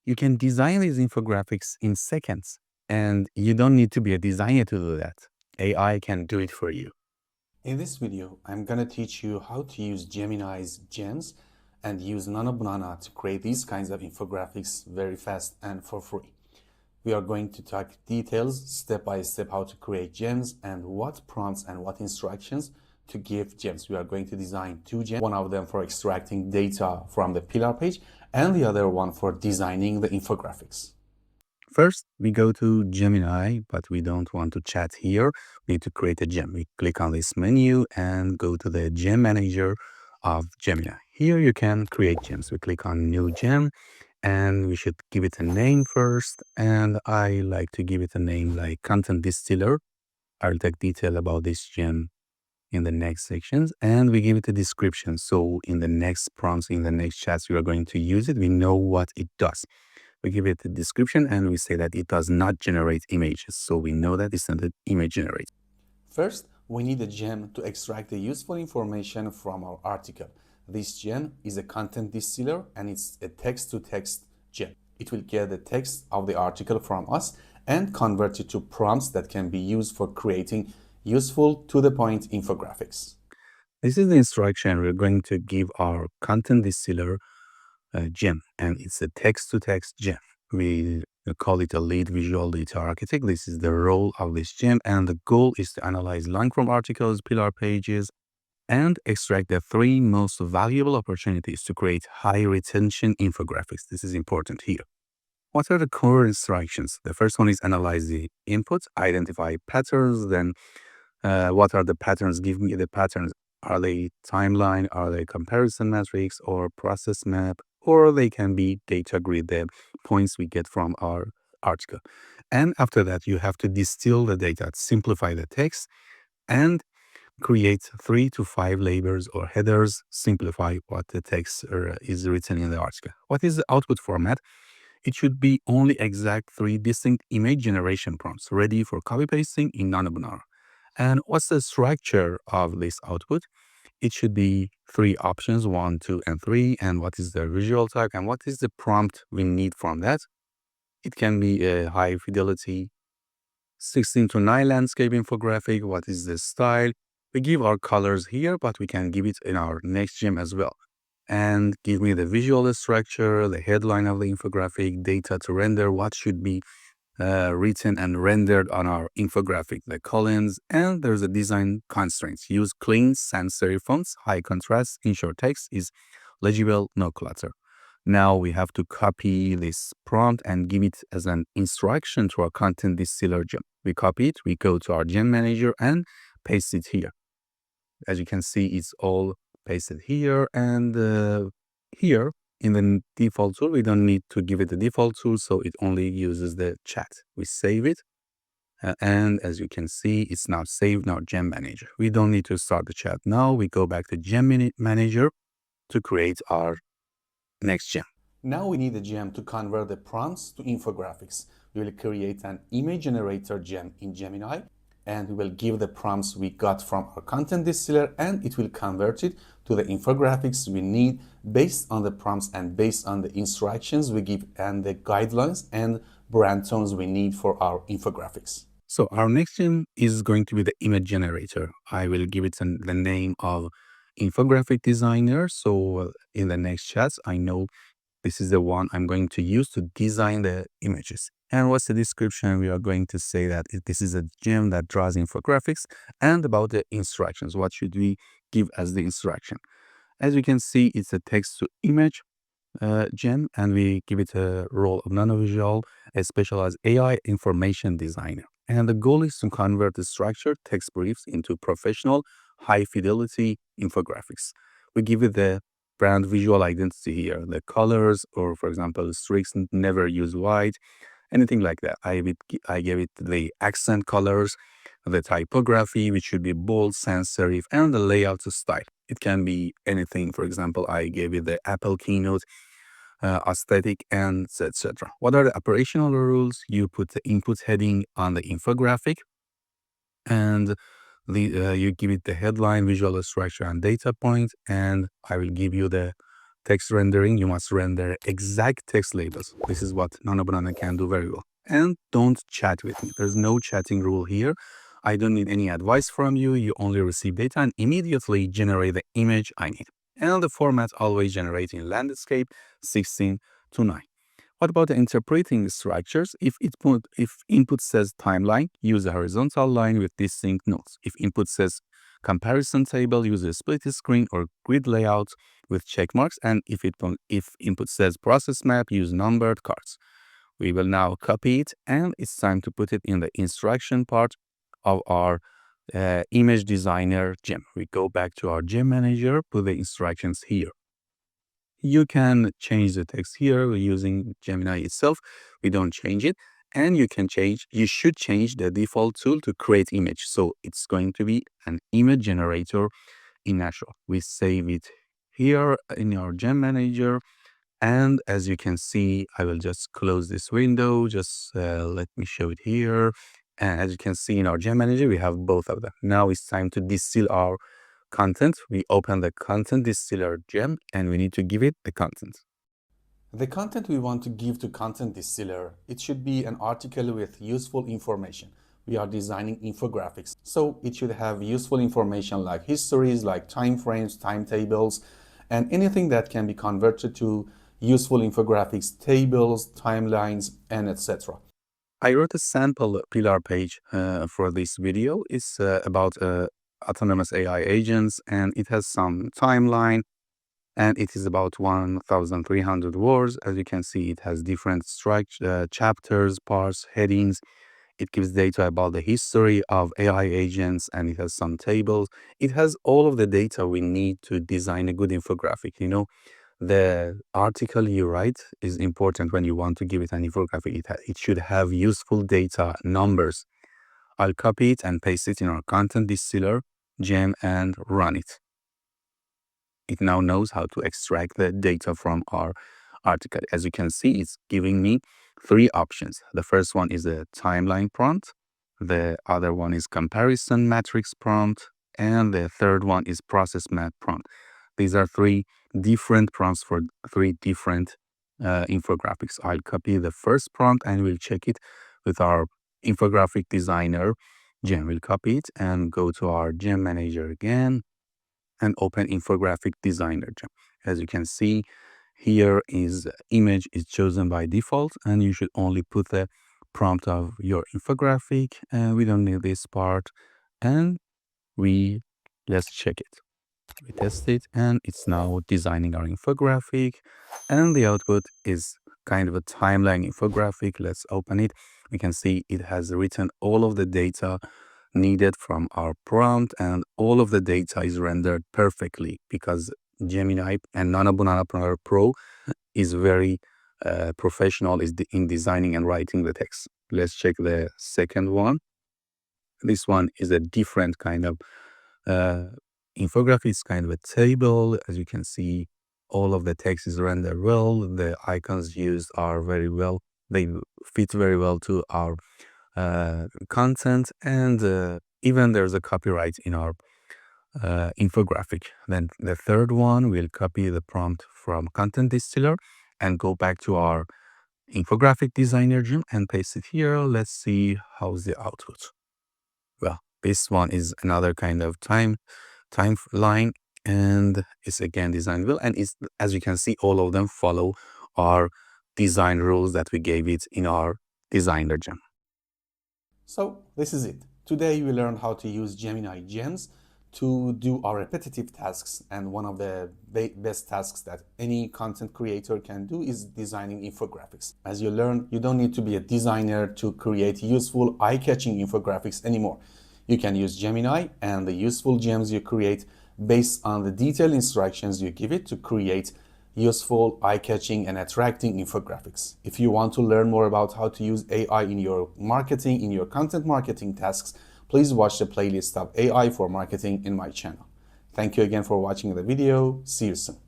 You can design these infographics in seconds, and you don't need to be a designer to do that. AI can do it for you. In this video, I'm going to teach you how to use Gemini's gems and use Nano Banana to create these kinds of infographics very fast and for free. We are going to talk details, step by step, how to create gems and what prompts and what instructions to give gems. We are going to design two gems, one of them for extracting data from the pillar page and the other one for designing the infographics. First, we go to Gemini, but we don't want to chat here. We need to create a gem. We click on this menu and go to the gem manager of Gemini. Here you can create gems. We click on new gem and we should give it a name first. And I like to give it a name like Content Distiller. I'll take detail about this gem in the next sections, and we give it a description. So in the next prompts, in the next chats, we are going to use it. We know what it does. We give it a description and we say that it does not generate images. So we know that it's not an image generator. First, we need a gem to extract the useful information from our article. This gem is a content distiller and it's a text-to-text gem. It will get the text of the article from us and convert it to prompts that can be used for creating useful, to-the-point infographics. This is the instruction we're going to give our content distiller gem, and it's a text-to-text gem. We call it a lead visual data architect. This is the role of this gem, and the goal is to analyze long-form articles, pillar pages, and extract the three most valuable opportunities to create high-retention infographics. This is important here. What are the core instructions? The first one is analyze the input, identify patterns, then what are the patterns? Give me the patterns. Are they timeline? Are they comparison metrics or process map? Or they can be data grid, the points we get from our article. And after that, you have to distill the data, simplify the text, and create 3 to 5 labels or headers, simplify what the text is written in the article. What is the output format? It should be only exact 3 distinct image generation prompts ready for copy pasting in Nano Banana. And what's the structure of this output? It should be 3 options, 1, 2, and 3. And what is the visual type? And what is the prompt we need from that? It can be a high fidelity 16:9 landscape infographic. What is the style? We give our colors here, but we can give it in our next gem as well. And give me the visual structure, the headline of the infographic, data to render, what should be written and rendered on our infographic, the columns, and there's a design constraints. Use clean sans serif fonts, high contrast, ensure text is legible, no clutter. Now we have to copy this prompt and give it as an instruction to our content distiller gem. We copy it, we go to our gem manager and paste it here. As you can see, it's all pasted here, and here in the default tool, we don't need to give it the default tool, so it only uses the chat. We save it, and as you can see, it's now saved in our gem manager. We don't need to start the chat now. We go back to gem manager to create our next gem. Now we need a gem to convert the prompts to infographics. We will create an image generator gem in Gemini, and we will give the prompts we got from our content distiller, and it will convert it to the infographics we need based on the prompts and based on the instructions we give and the guidelines and brand tones we need for our infographics. So our next gem is going to be the image generator. I will give it the name of Infographic Designer. So in the next chats, I know this is the one I'm going to use to design the images. And what's the description? We are going to say that this is a gem that draws infographics, and about the instructions. What should we give as the instruction? As you can see, it's a text to image gem, and we give it a role of nanovisual, as special as AI information designer. And the goal is to convert the structured text briefs into professional, high fidelity infographics. We give it the brand visual identity here, the colors, or for example, streaks never use white, anything like that. I gave it the accent colors, the typography, which should be bold, sans serif, and the layout style. It can be anything. For example, I gave it the Apple keynote aesthetic, and etc. What are the operational rules? You put the input heading on the infographic, and you give it the headline, visual structure, and data point, and I will give you the text rendering, you must render exact text labels. This is what Nanobanana can do very well. And don't chat with me. There's no chatting rule here. I don't need any advice from you. You only receive data and immediately generate the image I need. And the format always generating landscape 16:9. What about interpreting structures? If input says timeline, use a horizontal line with distinct nodes. If input says comparison table, use a split screen or grid layout with check marks. And if input says process map, use numbered cards. We will now copy it, and it's time to put it in the instruction part of our image designer gem. We go back to our gem manager, put the instructions here. You can change the text here using Gemini itself. We don't change it. And you should change the default tool to create image. So it's going to be an image generator in natural. We save it here in our gem manager. And as you can see, I will just close this window. Just let me show it here. And as you can see in our gem manager, we have both of them. Now it's time to distill our content. We open the content distiller gem and we need to give it the content. The content we want to give to content distiller, it should be an article with useful information. We are designing infographics, so it should have useful information like histories, like time frames, timetables, and anything that can be converted to useful infographics, tables, timelines, and etc. I wrote a sample pillar page for this video. It's about autonomous AI agents, and it has some timeline, and it is about 1,300 words. As you can see, it has different structure, chapters, parts, headings. It gives data about the history of AI agents, and it has some tables. It has all of the data we need to design a good infographic. You know, the article you write is important when you want to give it an infographic. It should have useful data, numbers. I'll copy it and paste it in our content distiller gem and run it. It now knows how to extract the data from our article. As you can see, it's giving me 3 options. The first one is a timeline prompt. The other one is comparison matrix prompt. And the third one is process map prompt. These are 3 different prompts for 3 different infographics. I'll copy the first prompt and we'll check it with our infographic designer gem. We'll copy it and go to our gem manager again and open Infographic Designer Gem. As you can see, here is image is chosen by default, and you should only put the prompt of your infographic, and we don't need this part. And let's check it. We test it, and it's now designing our infographic, and the output is kind of a timeline infographic. Let's open it. We can see it has written all of the data needed from our prompt, and all of the data is rendered perfectly because Gemini and Nanobanana Pro is very professional in designing and writing the text. Let's check the second one. This one is a different kind of infographic. It's kind of a table. As you can see, all of the text is rendered well. The icons used are very well. They fit very well to our content, and even there's a copyright in our infographic. Then the third one, we'll copy the prompt from content distiller and go back to our infographic designer gem and paste it here. Let's see how's the output. Well, this one is another kind of timeline, and it's again designed well, and it's, as you can see, all of them follow our design rules that we gave it in our designer gem. So this is it. Today we learned how to use Gemini gems to do our repetitive tasks, and one of the best tasks that any content creator can do is designing infographics. As you learned, you don't need to be a designer to create useful, eye-catching infographics anymore. You can use Gemini and the useful gems you create based on the detailed instructions you give it to create useful, eye-catching, and attracting infographics. If you want to learn more about how to use AI in your marketing, in your content marketing tasks, please watch the playlist of AI for marketing in my channel. Thank you again for watching the video. See you soon.